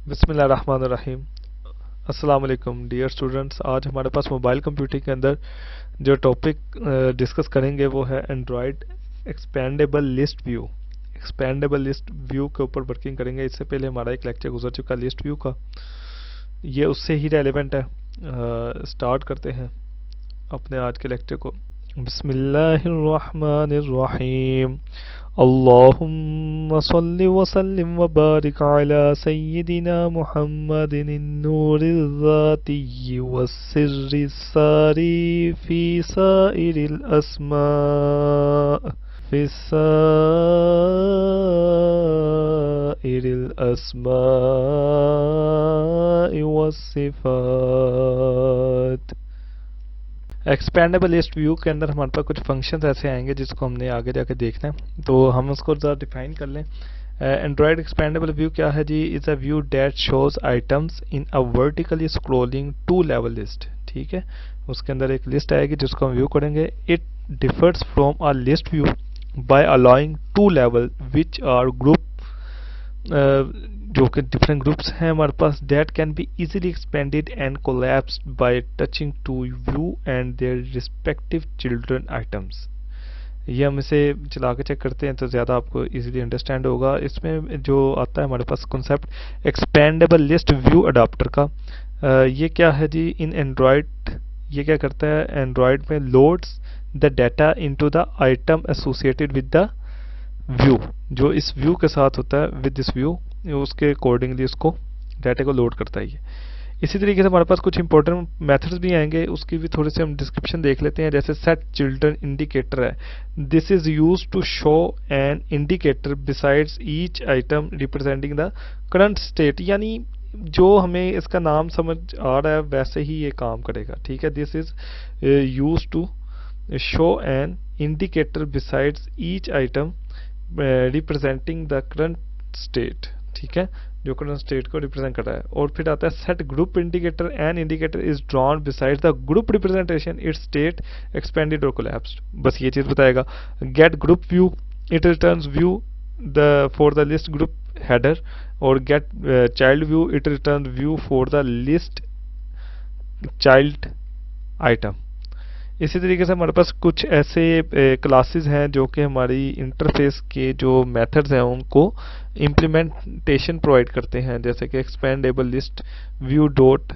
बिस्मिल्लाहिर्रहमानिर्रहीम। अस्सलाम वालेकुम डियर स्टूडेंट्स। आज हमारे पास मोबाइल कंप्यूटिंग के अंदर जो टॉपिक डिस्कस करेंगे वो है Android expandable list view. Expandable list view के ऊपर वर्किंग करेंगे। इससे पहले हमारा एक लेक्चर गुजर चुका लिस्ट व्यू का, ये उससे ही रेलेवेंट है। स्टार्ट करते हैं अपने आज के लेक्चर को। बिस्मिल्लाहिर्रहमानिर्रहीम। अल्लाहुम्मा सल्लि व सल्लिम व बारिक अला सय्यिदिना मुहम्मदिन नूरिल ज़ातिय्यि वस्सिर्रि सारी फी साइरिल अस्मा फी साइरिल अस्माइ वस्सिफ़ात। एक्सपेंडेबल लिस्ट व्यू के अंदर हमारे पास कुछ फंक्शंस ऐसे आएंगे जिसको हमने आगे जाके देखना है, तो हम उसको ज़रा डिफाइन कर लें। एंड्रॉयड एक्सपेंडेबल व्यू क्या है जी? Is a view that shows items in a vertically scrolling two level list. ठीक है, उसके अंदर एक लिस्ट आएगी जिसको हम व्यू करेंगे। It differs from a list view by allowing two level which are group, जो कि डिफरेंट ग्रुप्स हैं हमारे पास, that can be easily expanded and collapsed by touching to view and their respective children items. ये हम इसे चला के चेक करते हैं तो ज़्यादा आपको इजीली अंडरस्टैंड होगा। इसमें जो आता है हमारे पास concept expandable list view adapter का, ये क्या है जी? इन एंड्रॉयड ये क्या करता है? एंड्रॉयड में loads the data into the item associated with the view. जो इस व्यू के साथ होता है, विद दिस व्यू, उसके अकॉर्डिंगली उसको डाटा को लोड करता है ये। इसी तरीके से हमारे पास कुछ इंपॉर्टेंट मेथड्स भी आएंगे, उसकी भी थोड़ी सी हम डिस्क्रिप्शन देख लेते हैं। जैसे सेट चिल्ड्रन इंडिकेटर है, this is used to show an indicator besides each item representing the current state. यानी जो हमें इसका नाम समझ आ रहा है वैसे ही ये काम करेगा। ठीक है, this is used to show an indicator besides each item representing the current state. ठीक है, जो करंट स्टेट को रिप्रेजेंट कर रहा है। और फिर आता है set group indicator, an indicator is drawn beside the group representation its state expanded और कोलैप्स्ड। बस ये चीज बताएगा। Get group view, it returns view the for the list group header. और get child view, it returns view for the list child item. इसी तरीके से हमारे पास कुछ ऐसे क्लासेस हैं जो कि हमारी इंटरफेस के जो मेथड्स हैं उनको इम्प्लीमेंटेशन प्रोवाइड करते हैं। जैसे कि expandable list view dot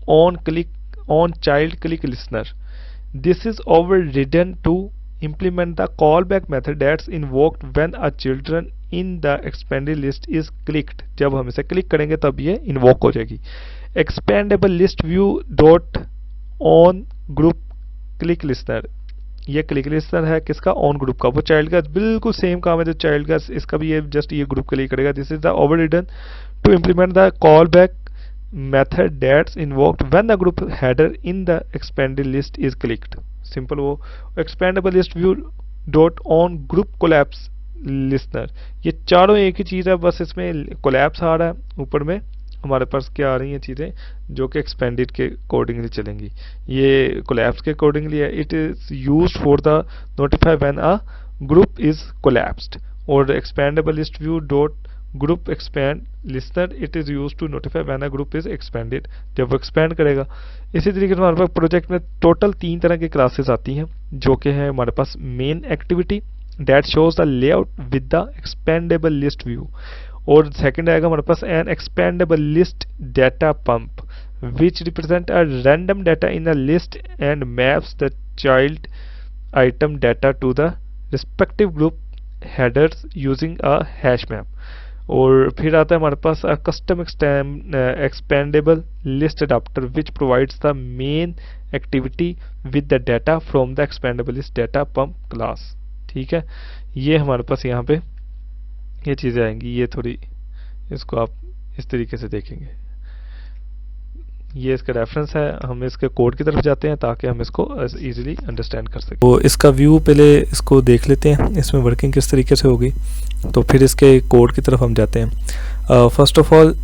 on click on child click listener, this is overridden to implement the callback method that's invoked when a children in the expanded list is clicked। जब हम इसे click करेंगे तब ये इन्वोक हो जाएगी। expandable list view dot on group click listener, ये click listener है किसका? ऑन ग्रुप का। वो चाइल्ड का बिल्कुल सेम काम है जो चाइल्ड का, इसका भी ये जस्ट ये ग्रुप के लिए करेगा। This is the overridden to implement the call back method that's invoked when the group header in the expanded list is clicked. Simple वो expandable list view dot on group collapse listener, ये चारों एक ही चीज़ है, बस इसमें collapse आ रहा है। ऊपर में हमारे पास क्या आ रही हैं चीज़ें जो कि एक्सपेंडेड के अकॉर्डिंगली चलेंगी, ये कोलैप्स के अकॉर्डिंगली है। It is used for the notify when a group is collapsed. और expandable list view dot group expand listener, it is used to notify when a group is expanded, जब वो expand करेगा। इसी तरीके से हमारे पास प्रोजेक्ट में टोटल 3 तरह की क्लासेस आती हैं जो कि है हमारे पास main activity that shows the layout with the expandable list view. और सेकंड आएगा हमारे पास an expandable list data pump which represent a random data in a list and maps the child item data to the respective group headers using a hash map. और फिर आता है हमारे पास a custom expandable list adapter which provides the main activity with the data from the expandable list data pump class. ठीक है, ये हमारे पास यहाँ पे ये चीज़ें आएंगी। ये थोड़ी इसको आप इस तरीके से देखेंगे, ये इसका रेफरेंस है। हम इसके कोड की तरफ जाते हैं ताकि हम इसको इजीली अंडरस्टैंड कर सकें। तो इसका व्यू पहले इसको देख लेते हैं, इसमें वर्किंग किस तरीके से होगी, तो फिर इसके कोड की तरफ हम जाते हैं। फर्स्ट ऑफ ऑल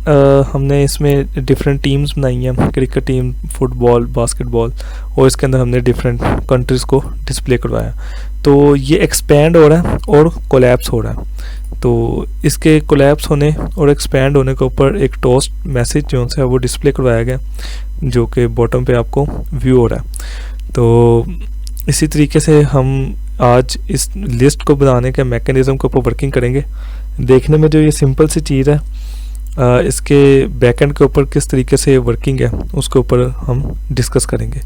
हमने इसमें डिफरेंट टीम्स बनाई हैं, क्रिकेट टीम, फुटबॉल, बास्केटबॉल, और इसके अंदर हमने डिफरेंट कंट्रीज़ को डिस्प्ले करवाया। तो ये एक्सपेंड हो रहा है और कोलैप्स हो रहा है। तो इसके कोलैप्स होने और एक्सपैंड होने के ऊपर एक टोस्ट मैसेज जो है वो डिस्प्ले करवाया गया, जो कि बॉटम पे आपको व्यू हो रहा है। तो इसी तरीके से हम आज इस लिस्ट को बनाने के मैकेनिज़्म के ऊपर वर्किंग करेंगे। देखने में जो ये सिंपल सी चीज़ है, इसके बैकएंड के ऊपर किस तरीके से वर्किंग है उसके ऊपर हम डिस्कस करेंगे।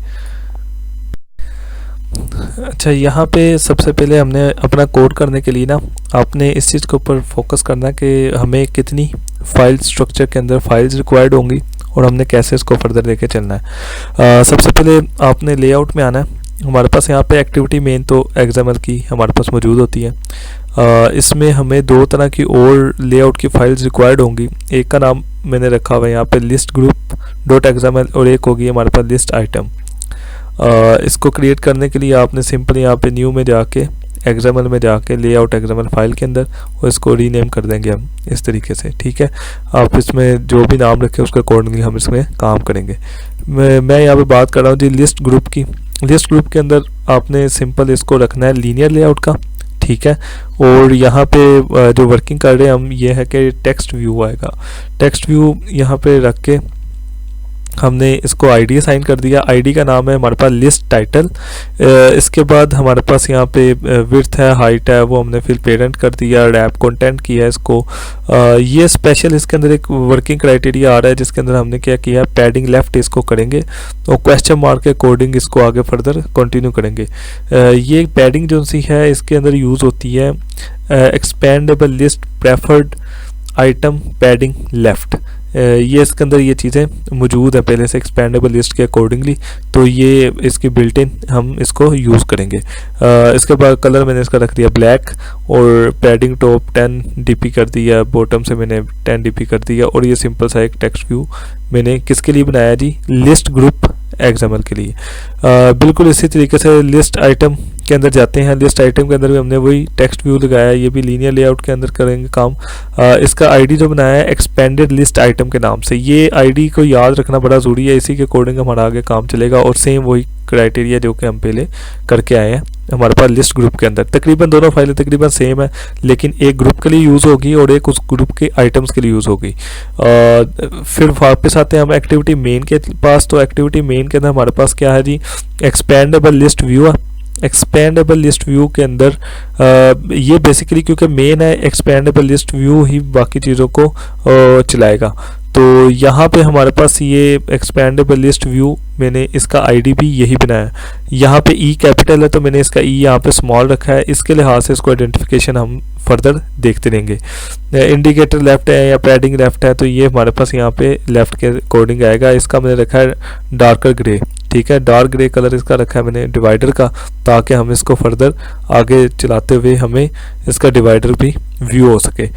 अच्छा, यहाँ पे सबसे पहले हमने अपना कोड करने के लिए ना आपने इस चीज़ के ऊपर फोकस करना है कि हमें कितनी फाइल स्ट्रक्चर के अंदर फाइल्स रिक्वायर्ड होंगी और हमने कैसे इसको फर्दर लेके चलना है। सबसे पहले आपने लेआउट में आना है। हमारे पास यहाँ पे एक्टिविटी मेन तो XML की हमारे पास मौजूद होती है। इसमें हमें दो तरह की और लेआउट की फाइल्स रिक्वायर्ड होंगी। एक का नाम मैंने रखा हुआ है यहाँ पे लिस्ट ग्रुप डॉट XML और एक होगी हमारे पास लिस्ट आइटम। इसको क्रिएट करने के लिए आपने सिंपल यहाँ पे न्यू में जाके XML में जाके लेआउट XML फाइल के अंदर और इसको रीनेम कर देंगे हम इस तरीके से। ठीक है, आप इसमें जो भी नाम रखें उसके अकॉर्डिंगली हम इसमें काम करेंगे। मैं यहाँ पे बात कर रहा हूँ जी लिस्ट ग्रुप की। लिस्ट ग्रुप के अंदर आपने सिंपल इसको रखना है लीनियर लेआउट का। ठीक है, और यहाँ पे जो वर्किंग कर रहे हैं हम ये है कि टेक्स्ट व्यू आएगा। टेक्स्ट व्यू यहाँ पे रख के हमने इसको आईडी असाइन कर दिया। आईडी का नाम है हमारे पास लिस्ट टाइटल। इसके बाद हमारे पास यहाँ पे विड्थ है, हाइट है, वो हमने फिर पेरेंट कर दिया। रैप कंटेंट किया इसको। ये स्पेशल इसके अंदर एक वर्किंग क्राइटेरिया आ रहा है जिसके अंदर हमने क्या किया, पैडिंग लेफ्ट इसको करेंगे और क्वेश्चन मार्क के अकॉर्डिंग इसको आगे फर्दर कंटिन्यू करेंगे। ये पैडिंग जो सी है इसके अंदर यूज़ होती है expandable list preferred item padding left. ये इसके अंदर ये चीज़ें मौजूद है पहले से एक्सपेंडेबल लिस्ट के अकॉर्डिंगली, तो ये इसकी बिल्ट इन हम इसको यूज़ करेंगे। इसके बाद कलर मैंने इसका रख दिया ब्लैक और पैडिंग टॉप 10 dp कर दिया, बॉटम से मैंने 10 dp कर दिया। और ये सिंपल सा एक टेक्स्ट व्यू मैंने किसके लिए बनाया जी, लिस्ट ग्रुप XML के लिए। बिल्कुल इसी तरीके से लिस्ट आइटम के अंदर जाते हैं। लिस्ट आइटम के अंदर भी हमने वही टेक्स्ट व्यू लगाया, ये भी लीनियर लेआउट के अंदर करेंगे काम। इसका आईडी जो बनाया है एक्सपेंडेड लिस्ट आइटम के नाम से। ये आईडी को याद रखना बड़ा ज़रूरी है, इसी के अकॉर्डिंग हमारा आगे काम चलेगा। और सेम वही क्राइटेरिया जो कि हम पहले करके आए हैं हमारे पास लिस्ट ग्रुप के अंदर। तकरीबन दोनों फाइलें तकरीबन सेम है, लेकिन एक ग्रुप के लिए यूज़ होगी और एक उस ग्रुप के आइटम्स के लिए यूज़ होगी। फिर वापस आते हैं हम एक्टिविटी मेन के पास। तो एक्टिविटी मेन के अंदर हमारे पास क्या है जी, एक्सपेंडेबल लिस्ट व्यू है। एक्सपेंडेबल लिस्ट व्यू के अंदर ये बेसिकली क्योंकि मेन है, एक्सपेंडेबल लिस्ट व्यू ही बाकी चीज़ों को चलाएगा। तो यहाँ पे हमारे पास ये एक्सपेंडेबल लिस्ट व्यू मैंने इसका आईडी भी यही बनाया। यहाँ पे ई कैपिटल है तो मैंने इसका ई यहाँ पे स्मॉल रखा है। इसके लिहाज से इसको आइडेंटिफिकेशन हम फर्दर देखते रहेंगे। इंडिकेटर लेफ्ट है या पैडिंग लेफ्ट है तो ये हमारे पास यहाँ पे लेफ्ट के अकॉर्डिंग आएगा। इसका मैंने रखा है डार्कर ग्रे। ठीक है, डार्क ग्रे कलर इसका रखा है मैंने डिवाइडर का, ताकि हम इसको फर्दर आगे चलाते हुए हमें इसका डिवाइडर भी व्यू हो सके।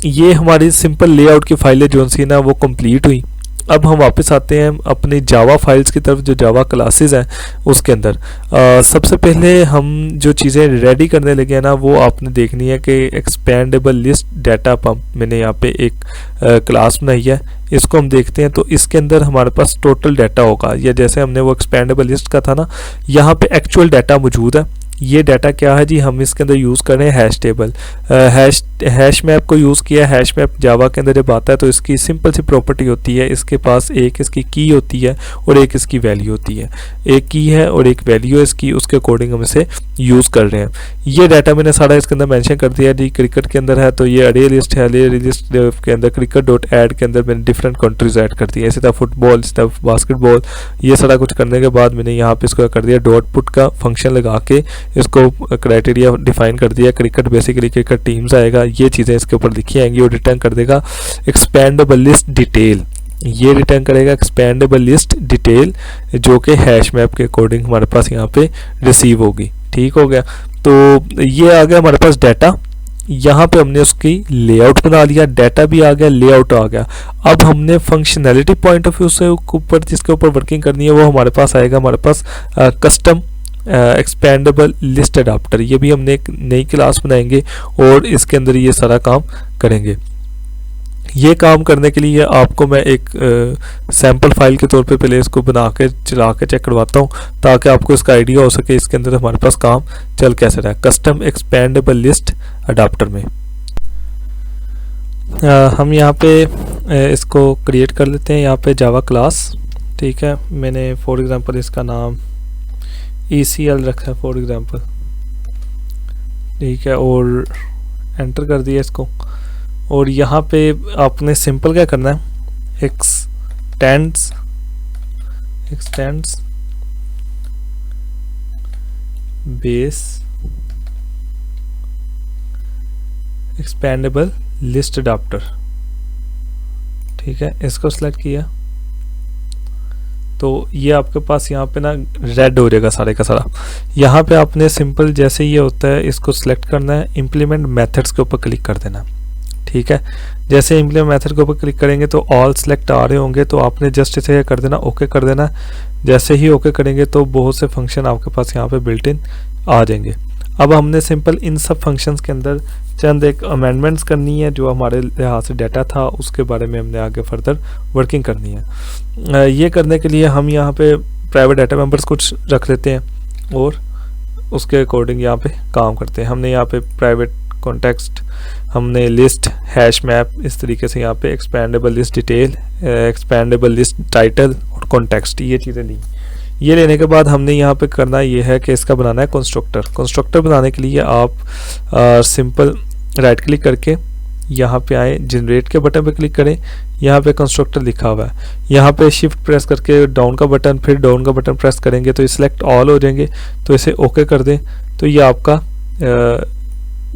ये हमारी सिंपल लेआउट की फाइलें जो सी ना वो कंप्लीट हुई। अब हम वापस आते हैं अपनी जावा फाइल्स की तरफ, जो जावा क्लासेस हैं उसके अंदर। सबसे पहले हम जो चीज़ें रेडी करने लगे हैं ना वो आपने देखनी है कि एक्सपेंडेबल लिस्ट डाटा पम्प मैंने यहाँ पे एक क्लास बनाई है। इसको हम देखते हैं तो इसके अंदर हमारे पास टोटल डाटा होगा, या जैसे हमने वो एक्सपेंडेबल लिस्ट का था ना, यहाँ पे एक्चुअल डाटा मौजूद है। ये डाटा क्या है जी, हम इसके अंदर यूज़ कर रहे हैं हैश टेबल। हैश मैप को यूज़ किया। हैश मैप जावा के अंदर जब आता है तो इसकी सिंपल सी प्रॉपर्टी होती है, इसके पास एक इसकी की होती है और एक इसकी वैल्यू होती है। एक की है और एक वैल्यू है इसकी, उसके अकॉर्डिंग हम इसे यूज़ कर रहे हैं। ये डाटा मैंने सारा इसके अंदर मेंशन कर दिया जी। क्रिकेट के अंदर है तो ये अरे लिस्ट है, अरे लिस्ट के अंदर क्रिकेट डॉट ऐड के अंदर मैंने डिफरेंट कंट्रीज ऐड कर दिया। इसी तरह फुटबॉल, इसी तरह बास्केटबॉल। ये सारा कुछ करने के बाद मैंने यहाँ पे इसको कर दिया डॉट पुट का फंक्शन लगा के इसको क्राइटेरिया डिफाइन कर दिया। क्रिकेट बेसिकली क्रिकेट टीम्स आएगा, ये चीज़ें इसके ऊपर लिखी आएंगी और रिटर्न कर देगा एक्सपेंडेबल लिस्ट डिटेल। ये रिटर्न करेगा एक्सपेंडेबल लिस्ट डिटेल जो कि हैश मैप के अकॉर्डिंग हमारे पास यहाँ पे रिसीव होगी। ठीक हो गया, तो ये आ गया हमारे पास डाटा। यहाँ पे हमने उसकी लेआउट बना लिया, डाटा भी आ गया, लेआउट आ गया। अब हमने फंक्शनैलिटी पॉइंट ऑफ व्यू से ऊपर जिसके ऊपर वर्किंग करनी है वो हमारे पास आएगा हमारे पास कस्टम एक्सपेंडेबल लिस्ट अडाप्टर। ये भी हमने एक नई क्लास बनाएंगे और इसके अंदर ये सारा काम करेंगे। ये काम करने के लिए आपको मैं एक सैम्पल फाइल के तौर पे पहले इसको बना के चला के चेक करवाता हूँ, ताकि आपको इसका आइडिया हो सके इसके अंदर हमारे पास काम चल कैसे रहा है। कस्टम एक्सपेंडेबल लिस्ट अडाप्टर में हम यहाँ पे इसको क्रिएट कर लेते हैं यहाँ पे जावा क्लास। ठीक है, मैंने फॉर एग्जांपल इसका नाम ECL रखा है फॉर एग्जांपल। ठीक है, और एंटर कर दिया इसको। और यहाँ पे आपने सिंपल क्या करना है, extends base expandable list adapter. ठीक है, इसको सिलेक्ट किया तो ये आपके पास यहाँ पे ना रेड हो जाएगा सारे का सारा। यहाँ पे आपने सिंपल जैसे ये होता है इसको सिलेक्ट करना है, इम्प्लीमेंट मेथड्स के ऊपर क्लिक कर देना। ठीक है, जैसे इम्प्लीमेंट मेथड के ऊपर क्लिक करेंगे तो ऑल सिलेक्ट आ रहे होंगे, तो आपने जस्ट इसे कर देना, ओके कर देना। जैसे ही ओके करेंगे तो बहुत से फंक्शन आपके पास यहाँ पे बिल्ट इन आ जाएंगे। अब हमने सिंपल इन सब फंक्शंस के अंदर चंद एक अमेंडमेंट्स करनी है, जो हमारे यहाँ से डाटा था उसके बारे में हमने आगे फर्दर वर्किंग करनी है। ये करने के लिए हम यहाँ पे प्राइवेट डाटा मेंबर्स कुछ रख लेते हैं और उसके अकॉर्डिंग यहाँ पे काम करते हैं। हमने यहाँ पे प्राइवेट कॉन्टेक्स्ट, हमने लिस्ट, हैश मैप, इस तरीके से यहाँ पे expandable list detail, expandable list title और कॉन्टेक्स्ट, ये चीज़ें ली। ये लेने के बाद हमने यहाँ पे करना ये है कि इसका बनाना है कंस्ट्रक्टर बनाने के लिए आप सिंपल राइट क्लिक करके यहाँ पे आए, जनरेट के बटन पे क्लिक करें, यहाँ पे कंस्ट्रक्टर लिखा हुआ है, यहाँ पे शिफ्ट प्रेस करके डाउन का बटन, फिर डाउन का बटन प्रेस करेंगे तो ये सिलेक्ट ऑल हो जाएंगे। तो इसे ओके कर दें तो ये आपका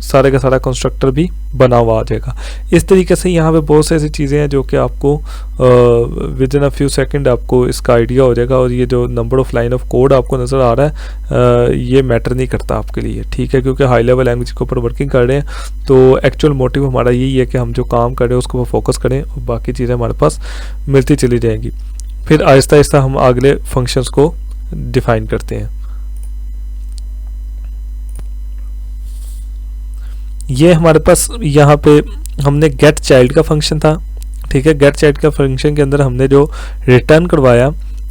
सारे का सारा कंस्ट्रक्टर भी बना हुआ आ जाएगा। इस तरीके से यहाँ पे बहुत से ऐसी चीज़ें हैं जो कि आपको with in a few second आपको इसका आइडिया हो जाएगा। और ये जो number of line of code आपको नज़र आ रहा है ये मैटर नहीं करता आपके लिए। ठीक है, क्योंकि हाई लेवल लैंग्वेज के ऊपर वर्किंग कर रहे हैं तो एक्चुअल मोटिव हमारा यही है कि हम जो काम कर रहे हैं उसको फोकस करें और बाकी चीज़ें हमारे पास मिलती चली जाएंगी। फिर आहिस्ता आहिस्ता हम अगले फंक्शंस को डिफाइन करते हैं। ये हमारे पास यहाँ पे हमने गेट चाइल्ड का फंक्शन था। ठीक है, गेट चाइल्ड का फंक्शन के अंदर हमने जो रिटर्न करवाया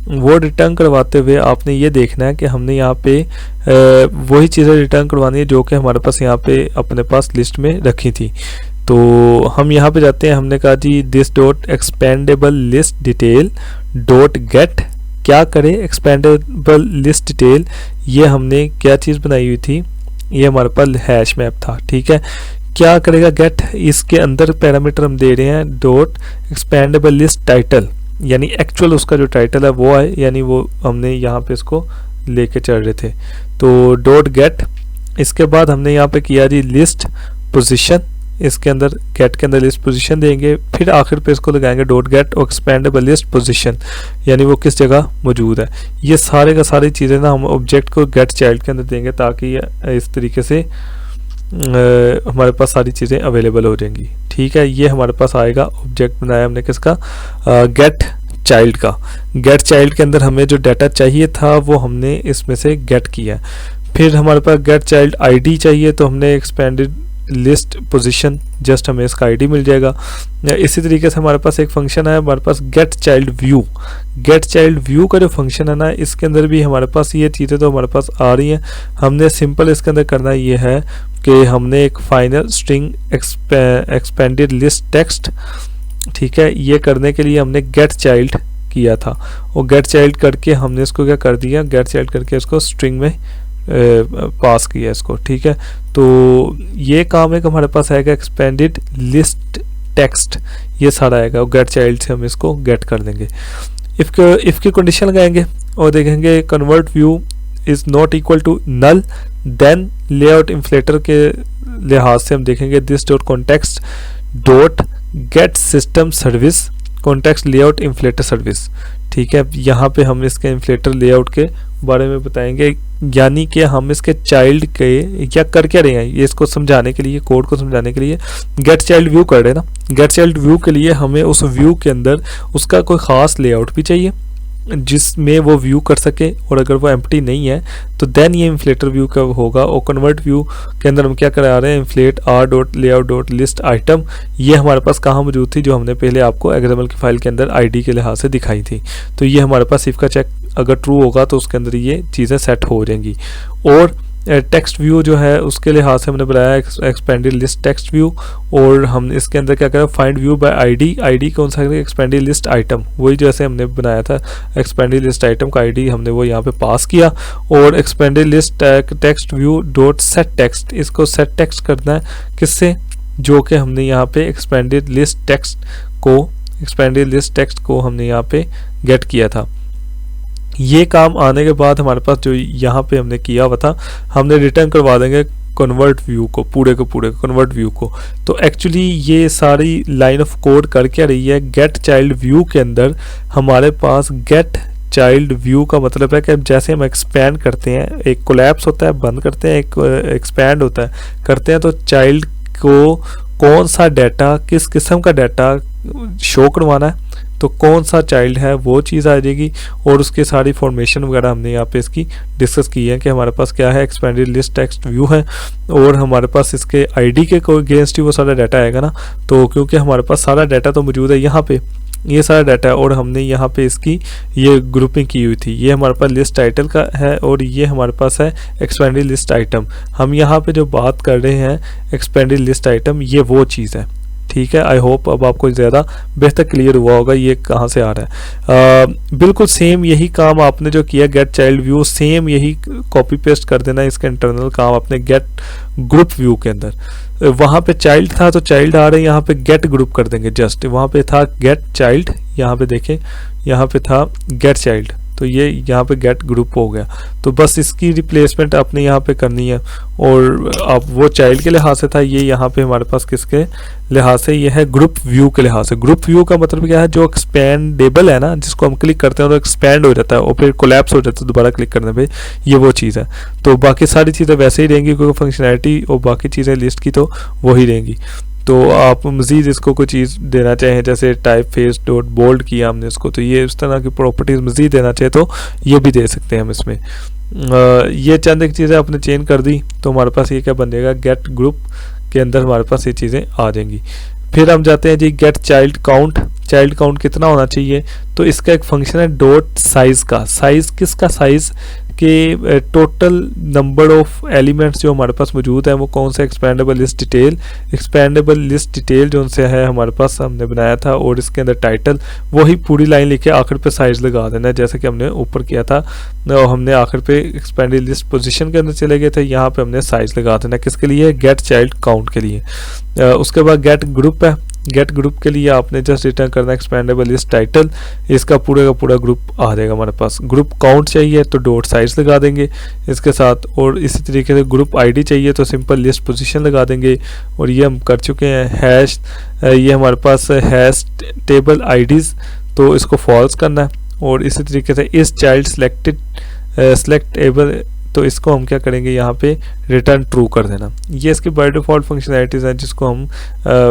वो रिटर्न करवाते हुए आपने ये देखना है कि हमने यहाँ पे वही चीज़ें रिटर्न करवानी है जो कि हमारे पास यहाँ पे अपने पास लिस्ट में रखी थी। तो हम यहाँ पे जाते हैं, हमने कहा जी this dot expandable list detail dot get क्या करे, एक्सपेंडेबल लिस्ट डिटेल ये हमने क्या चीज़ बनाई हुई थी, ये हमारे पास हैश मैप था। ठीक है, क्या करेगा गेट, इसके अंदर पैरामीटर हम दे रहे हैं डॉट एक्सपेंडेबल लिस्ट टाइटल, यानी एक्चुअल उसका जो टाइटल है वो है, यानी वो हमने यहाँ पे इसको लेके चल रहे थे। तो डॉट गेट, इसके बाद हमने यहाँ पे किया जी लिस्ट पोजीशन, इसके अंदर गेट के अंदर लिस्ट पोजीशन देंगे, फिर आखिर पे इसको लगाएंगे डॉट गेट और एक्सपेंडेबल लिस्ट पोजीशन, यानी वो किस जगह मौजूद है। ये सारे का सारी चीज़ें ना हम ऑब्जेक्ट को गेट चाइल्ड के अंदर देंगे ताकि इस तरीके से हमारे पास सारी चीज़ें अवेलेबल हो जाएंगी। ठीक है, ये हमारे पास आएगा ऑब्जेक्ट बनाया हमने किसका, गेट चाइल्ड का। गेट चाइल्ड के अंदर हमें जो डाटा चाहिए था वो हमने इसमें से गेट किया। फिर हमारे पास गेट चाइल्ड आईडी चाहिए तो हमने एक्सपेंडेड लिस्ट पोजीशन, जस्ट हमें इसका आईडी मिल जाएगा। इसी तरीके से हमारे पास एक फंक्शन है हमारे पास get child view. Get child view का जो फंक्शन है ना, इसके अंदर भी हमारे पास ये चीज़ें तो हमारे पास आ रही हैं। हमने सिंपल इसके अंदर करना ये है कि हमने एक final string expanded list text, ठीक है, ये करने के लिए हमने गेट चाइल्ड किया था और गेट चाइल्ड करके हमने इसको क्या कर दिया, गेट चाइल्ड करके इसको स्ट्रिंग में पास किया इसको। ठीक है, तो ये काम है कि हमारे पास आएगा एक्सपेंडेड लिस्ट टेक्स्ट, ये सारा आएगा और गेट चाइल्ड से हम इसको गेट कर देंगे। इफ की कंडीशन लगाएंगे और देखेंगे convert view is not equal to null, then layout inflater के लिहाज से हम देखेंगे this dot context dot get system service context layout inflater service. ठीक है, यहाँ पे हम इसके इन्फ्लेटर लेआउट के बारे में बताएंगे, यानी कि हम इसके चाइल्ड के क्या कर क्या रहे हैं ये इसको समझाने के लिए, कोड को समझाने के लिए गेट चाइल्ड व्यू कर रहे हैं ना। गेट चाइल्ड व्यू के लिए हमें उस व्यू के अंदर उसका कोई ख़ास लेआउट भी चाहिए जिसमें वो व्यू कर सके, और अगर वो एम्प्टी नहीं है तो देन ये इन्फ्लेटर व्यू का होगा। और कन्वर्ट व्यू के अंदर हम क्या करा रहे हैं, inflate R dot layout dot list item, ये हमारे पास कहाँ मौजूद थी, जो हमने पहले आपको एक्सएमएल की फाइल के अंदर आईडी के लिहाज से दिखाई थी। तो ये हमारे पास इफ का चेक अगर ट्रू होगा तो उसके अंदर ये चीज़ें सेट हो जाएंगी। और टेक्स्ट व्यू जो है उसके लिहाज से हमने बनाया एक्सपेंडेड लिस्ट टेक्स्ट व्यू, और हम इसके अंदर क्या करें, find view bye ID, ID कौन सा है, एक्सपेंडेड लिस्ट आइटम, वही जैसे हमने बनाया था एक्सपेंडेड लिस्ट आइटम का आईडी हमने वो यहाँ पे पास किया। और expanded list text view dot set text, इसको सेट टेक्स्ट करना है किससे, जो कि हमने यहाँ पे एक्सपेंडेड लिस्ट टेक्स्ट को हमने यहाँ पे गेट किया था। ये काम आने के बाद हमारे पास जो यहाँ पे हमने किया हुआ था, हमने रिटर्न करवा देंगे कन्वर्ट व्यू को, पूरे के पूरे कन्वर्ट व्यू को। तो एक्चुअली ये सारी लाइन ऑफ कोड कर क्या रही है, गेट चाइल्ड व्यू के अंदर हमारे पास गेट चाइल्ड व्यू का मतलब है कि जैसे हम एक्सपैंड करते हैं, एक कोलैप्स होता है बंद करते हैं, एक एक्सपैंड होता है करते हैं, तो चाइल्ड को कौन सा डाटा, किस किस्म का डाटा शो करवाना है, तो कौन सा चाइल्ड है वो चीज़ आ जाएगी। और उसके सारी फॉर्मेशन वगैरह हमने यहाँ पे इसकी डिस्कस की है कि हमारे पास क्या है, एक्सपेंडेड लिस्ट टेक्स्ट व्यू है, और हमारे पास इसके आईडी के कोई अगेंस्ट ही वो सारा डाटा आएगा ना। तो क्योंकि हमारे पास सारा डाटा तो मौजूद है यहाँ पे, ये सारा डाटा है, और हमने यहाँ पे इसकी ये ग्रुपिंग की हुई थी। ये हमारे पास लिस्ट टाइटल का है और ये हमारे पास है एक्सपेंडेड लिस्ट आइटम। हम यहाँ पे जो बात कर रहे हैं एक्सपेंडेड लिस्ट आइटम, ये वो चीज़ है, ठीक है। आई होप अब आपको ज़्यादा बेहतर क्लियर हुआ होगा ये कहाँ से आ रहा है। बिल्कुल सेम यही काम आपने जो किया गेट चाइल्ड व्यू, सेम यही कॉपी पेस्ट कर देना इसका इंटरनल काम अपने गेट ग्रुप व्यू के अंदर। वहाँ पे चाइल्ड था तो चाइल्ड आ रहे हैं, यहाँ पे गेट ग्रुप कर देंगे जस्ट। वहाँ पे था गेट चाइल्ड, यहाँ पे देखें यहाँ पे था गेट चाइल्ड, तो ये यहाँ पे गेट ग्रुप हो गया। तो बस इसकी रिप्लेसमेंट आपने यहाँ पे करनी है। और अब वो चाइल्ड के लिहाज से था, ये यहाँ पे हमारे पास किसके लिहाज से, ये है ग्रुप व्यू के लिहाज से। ग्रुप व्यू का मतलब क्या है, जो एक्सपेंडेबल है ना, जिसको हम क्लिक करते हैं तो एक्सपैंड हो जाता है और फिर कोलैप्स हो जाता है दोबारा क्लिक करने पे, ये वो चीज़ है। तो बाकी सारी चीज़ें वैसे ही रहेंगी, क्योंकि फंक्शनैलिटी और बाकी चीज़ें लिस्ट की तो वही रहेंगी। तो आप मज़ीद इसको कोई चीज़ देना चाहें, जैसे टाइप फेस डॉट बोल्ड किया हमने इसको, तो ये इस तरह की प्रॉपर्टीज़ मज़ीद देना चाहे तो ये भी दे सकते हैं हम इसमें। ये चंद एक चीज़ें आपने चेंज कर दी तो हमारे पास ये क्या बन जाएगा, गेट ग्रुप के अंदर हमारे पास ये चीज़ें आ जाएंगी। फिर हम जाते हैं जी get child count. Child count कितना होना चाहिए, तो इसका एक फंक्शन है डॉट साइज़ का। साइज़ किसका, साइज़ के टोटल नंबर ऑफ एलिमेंट्स जो हमारे पास मौजूद है वो कौन सा, expandable list detail. Expandable list detail जो उनसे है हमारे पास हमने बनाया था, और इसके अंदर टाइटल वही पूरी लाइन लिखे आखिर पे साइज लगा देना है, जैसे कि हमने ऊपर किया था। हमने आखिर पे एक्सपेंडेड लिस्ट पोजीशन के अंदर चले गए थे, यहाँ पे हमने साइज लगा देना किसके लिए, गेट चाइल्ड काउंट के लिए। उसके बाद गेट ग्रुप है, गेट ग्रुप के लिए आपने जस्ट रिटर्न करना एक्सपेंडेबल लिस्ट टाइटल, इसका पूरे का पूरा ग्रुप आ जाएगा हमारे पास। ग्रुप काउंट चाहिए तो डॉट साइज लगा देंगे इसके साथ, और इसी तरीके से ग्रुप आईडी चाहिए तो सिंपल लिस्ट पोजीशन लगा देंगे, और ये हम कर चुके हैं। हैश, ये हमारे पास हैश टेबल आईडीज़, तो इसको फॉल्स करना है। और इसी तरीके से इस चाइल्ड सेलेक्टेबल, तो इसको हम क्या करेंगे, यहाँ पे रिटर्न ट्रू कर देना। ये इसकी बाय डिफ़ॉल्ट फंक्शनैलिटीज़ हैं जिसको हम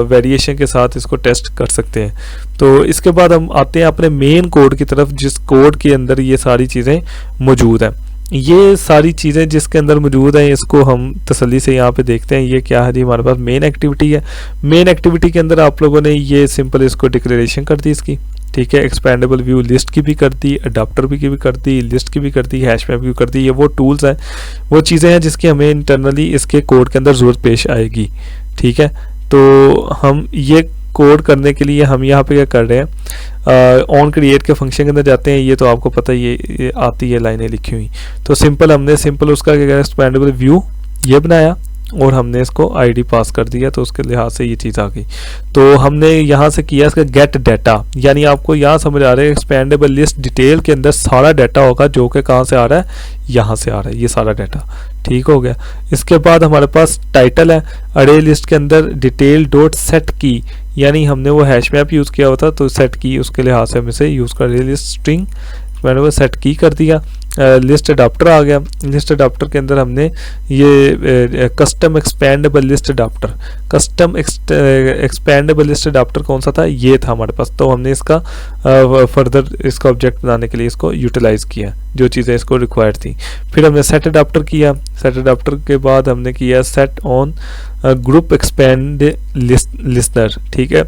वेरिएशन के साथ इसको टेस्ट कर सकते हैं। तो इसके बाद हम आते हैं अपने मेन कोड की तरफ, जिस कोड के अंदर ये सारी चीज़ें मौजूद हैं। ये सारी चीज़ें जिसके अंदर मौजूद हैं इसको हम तसल्ली से यहाँ पे देखते हैं। ये क्या है जी, हमारे पास मेन एक्टिविटी है। मेन एक्टिविटी के अंदर आप लोगों ने ये सिंपल इसको डिक्लेरेशन कर दी इसकी, ठीक है। एक्सपेंडेबल व्यू लिस्ट की भी कर दी, अडाप्टर की भी कर दी, लिस्ट की भी कर दी, हैश मैप की भी कर दी। ये वो टूल्स हैं, वो चीज़ें हैं जिसकी हमें इंटरनली इसके कोड के अंदर ज़रूरत पेश आएगी, ठीक है। तो हम ये कोड करने के लिए हम यहाँ पे क्या कर रहे हैं, ऑन क्रिएट के फंक्शन के अंदर जाते हैं। ये तो आपको पता है, ये आती है लाइनें लिखी हुई। तो हमने सिंपल उसका क्या एक्सपेंडेबल व्यू ये बनाया और हमने इसको आईडी पास कर दिया, तो उसके लिहाज से ये चीज़ आ गई। तो हमने यहाँ से किया इसका गेट डाटा, यानी आपको यहाँ समझ आ रहा है एक्सपेंडेबल लिस्ट डिटेल के अंदर सारा डाटा होगा जो कि कहाँ से आ रहा है, यहाँ से आ रहा है ये सारा डाटा, ठीक हो गया। इसके बाद हमारे पास टाइटल है अरे लिस्ट के अंदर डिटेल डॉट सेट की, यानी हमने वो हैश मैप यूज़ किया हुआ था तो सेट की उसके लिहाज से हम इसे यूज़ कर रहे लिस्ट स्ट्रिंग, मैंने वो सेट की कर दिया। लिस्ट अडाप्टर आ गया। लिस्ट अडाप्टर के अंदर हमने ये custom expandable list adapter, custom expandable list adapter कौन सा था, ये था हमारे पास। तो हमने इसका फर्दर इसका ऑब्जेक्ट बनाने के लिए इसको यूटिलाइज किया, जो चीज़ें इसको रिक्वायर्ड थी। फिर हमने सेट अडाप्टर किया। सेट अडाप्टर के बाद हमने किया set on group expand listener, ठीक है।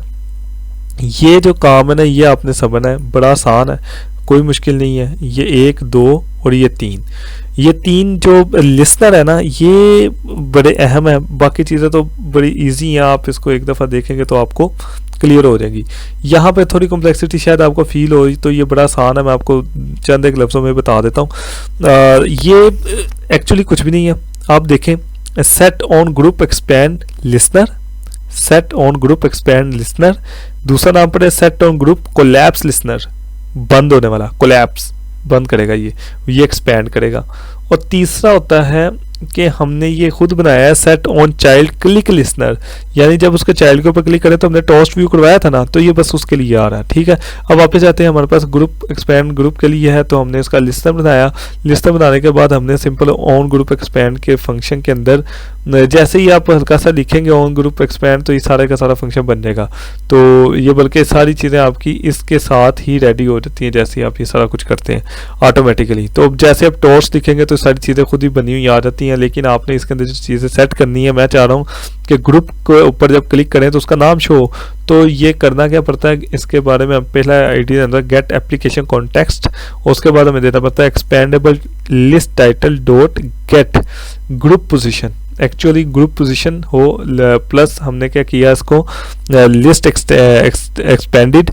ये जो काम है ना ये आपने समझना है, बड़ा आसान है, कोई मुश्किल नहीं है। ये 1 2 और ये 3, ये 3 जो लिसनर है ना ये बड़े अहम है, बाकी चीज़ें तो बड़ी इजी हैं, आप इसको एक दफ़ा देखेंगे तो आपको क्लियर हो जाएगी। यहाँ पे थोड़ी कॉम्प्लेक्सिटी शायद आपको फील हो, तो ये बड़ा आसान है, मैं आपको चंद एक लफ्ज़ों में बता देता हूँ। ये एक्चुअली कुछ भी नहीं है। आप देखें, set on group expand listener, set on group expand listener, दूसरा नाम पर है set on group collapse listener, बंद होने वाला, कोलैप्स बंद करेगा, ये एक्सपैंड करेगा। और तीसरा होता है कि हमने ये खुद बनाया है set on child click listener, यानी जब उसके चाइल्ड के ऊपर क्लिक करें तो हमने टॉस्ट व्यू करवाया था ना, तो ये बस उसके लिए आ रहा है। ठीक है, अब वापस जाते हैं, हमारे पास ग्रुप एक्सपैंड ग्रुप के लिए है, तो हमने इसका लिस्टर बनाया। लिस्टर बनाने के बाद हमने सिंपल ऑन ग्रुप एक्सपैंड के फंक्शन के अंदर जैसे ही आप हल्का सा लिखेंगे ऑन ग्रुप एक्सपैंड, तो ये सारे का सारा फंक्शन बन जाएगा। तो ये बल्कि सारी चीज़ें आपकी इसके साथ ही रेडी हो जाती हैं जैसे ही आप ये सारा कुछ करते हैं ऑटोमेटिकली। तो जैसे आप टॉस्ट लिखेंगे तो सारी चीज़ें खुद ही बनी हुई आ जाती हैं, लेकिन आपने इसके अंदर जो चीज़ें सेट करनी है, मैं चाह रहा हूँ कि ग्रुप के ऊपर जब क्लिक करें तो उसका नाम शो हो। तो ये करना क्या पड़ता है, इसके बारे में पहला आइडिया अंदर गेट एप्लीकेशन कॉन्टेक्स्ट, उसके बाद हमें देना पड़ता है expandable list title dot get group position. Actually group position हो प्लस हमने क्या किया, इसको लिस्ट एक्सपेंडेड,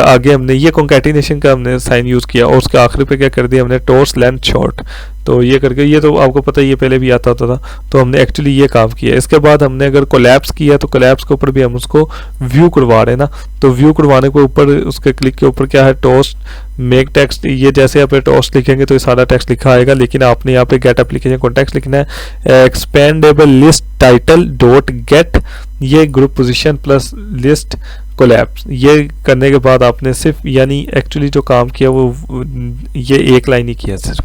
आगे हमने ये कॉन्कैटिनेशन का हमने साइन यूज़ किया, और उसके आखिरी पे क्या कर दिया हमने टॉस लेंथ शॉर्ट। तो ये करके, ये तो आपको पता है ये पहले भी आता होता था, तो हमने एक्चुअली ये काम किया। इसके बाद हमने अगर कोलैप्स किया तो कोलैप्स के ऊपर भी हम उसको व्यू करवा रहे हैं ना, तो व्यू करवाने के ऊपर उसके क्लिक के ऊपर क्या है टॉस्ट मेक टेक्स्ट, ये जैसे आप टॉस्ट लिखेंगे तो ये सारा टेक्स्ट लिखा आएगा, लेकिन आपने यहाँ पे गेट एप्लीकेशन कॉन्टेक्स्ट लिखना है expandable list title dot get ये group position plus list collapse. ये करने के बाद आपने सिर्फ यानी एक्चुअली जो काम किया वो ये एक लाइन ही किया सिर्फ।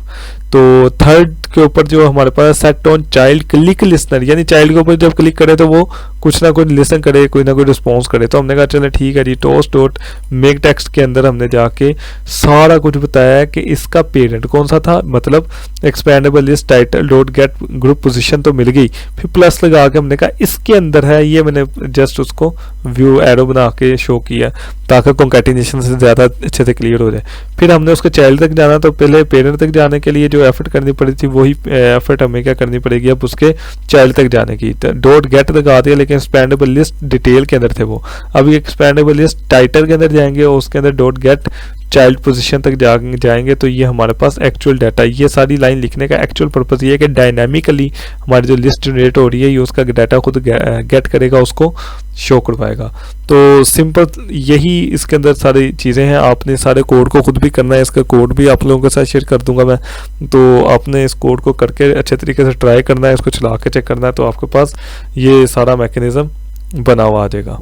तो थर्ड के ऊपर जो हमारे पास set on child click listener, यानी चाइल्ड के ऊपर जब क्लिक करे तो वो कुछ ना कुछ लिसन करे, कोई ना कोई रिस्पॉन्स करे। तो हमने कहा चलो ठीक है जी, टॉस्ट डॉट मेक टेक्स्ट के अंदर हमने जाके सारा कुछ बताया है कि इसका पेरेंट कौन सा था, मतलब expandable list title dot get group position तो मिल गई, फिर प्लस लगा के हमने कहा इसके अंदर है, ये मैंने जस्ट उसको व्यू एरो बना के शो किया ताकि कॉन्कैटिनेशन से ज़्यादा अच्छे से क्लियर हो जाए। फिर हमने उसके चाइल्ड तक जाना, तो पहले पेरेंट तक जाने के लिए जो एफर्ट करनी पड़ी थी वही एफर्ट हमें क्या करनी पड़ेगी अब उसके चाइल्ड तक जाने की। डॉट गेट तक आ दिया, लेकिन एक्सपेंडेबल लिस्ट डिटेल के अंदर थे वो, अब ये एक्सपेंडेबल लिस्ट टाइटल के अंदर जाएंगे और उसके अंदर डॉट गेट चाइल्ड पोजीशन तक जाएंगे। तो ये हमारे पास एक्चुअल डाटा, ये सारी लाइन लिखने का एक्चुअल पर्पस ये है कि डायनामिकली हमारी जो लिस्ट जनरेट हो रही है ये उसका डाटा खुद गेट करेगा, उसको शो करवाएगा। तो सिंपल यही इसके अंदर सारी चीज़ें हैं। आपने सारे कोड को खुद भी करना है, इसका कोड भी आप लोगों के साथ शेयर कर दूंगा मैं, तो आपने इस कोड को करके अच्छे तरीके से ट्राई करना है, इसको चला के चेक करना है, तो आपके पास ये सारा मैकेनिज्म बना हुआ आ जाएगा।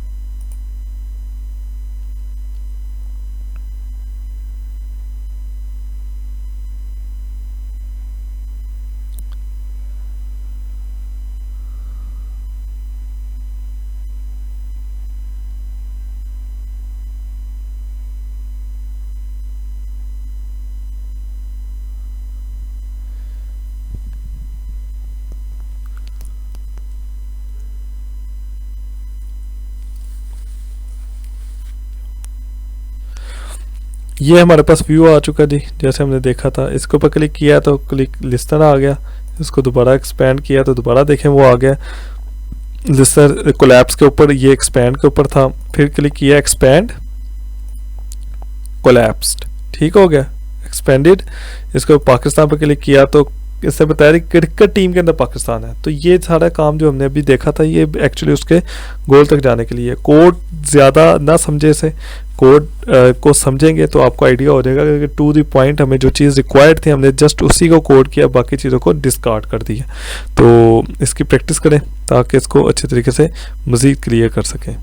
ये हमारे पास व्यू आ चुका जी, जैसे हमने देखा था। इसके ऊपर क्लिक किया तो क्लिक लिस्टर आ गया, इसको दोबारा एक्सपेंड किया तो दोबारा देखें वो आ गया लिस्टर कोलैप्स के ऊपर, ये एक्सपेंड के ऊपर था, फिर क्लिक किया एक्सपेंड कोलैप्स्ड, ठीक हो गया एक्सपेंडेड। इसको पाकिस्तान पर क्लिक किया तो इससे बताया रही क्रिकेट टीम के अंदर पाकिस्तान है। तो ये सारा काम जो हमने अभी देखा था ये एक्चुअली उसके गोल तक जाने के लिए। कोड ज़्यादा ना समझे, से कोड को समझेंगे तो आपको आइडिया हो जाएगा कि टू द पॉइंट हमें जो चीज़ रिक्वायर्ड थी हमने जस्ट उसी को कोड किया, बाकी चीज़ों को डिस्कार्ड कर दिया। तो इसकी प्रैक्टिस करें ताकि इसको अच्छे तरीके से मज़ीद क्लियर कर सकें।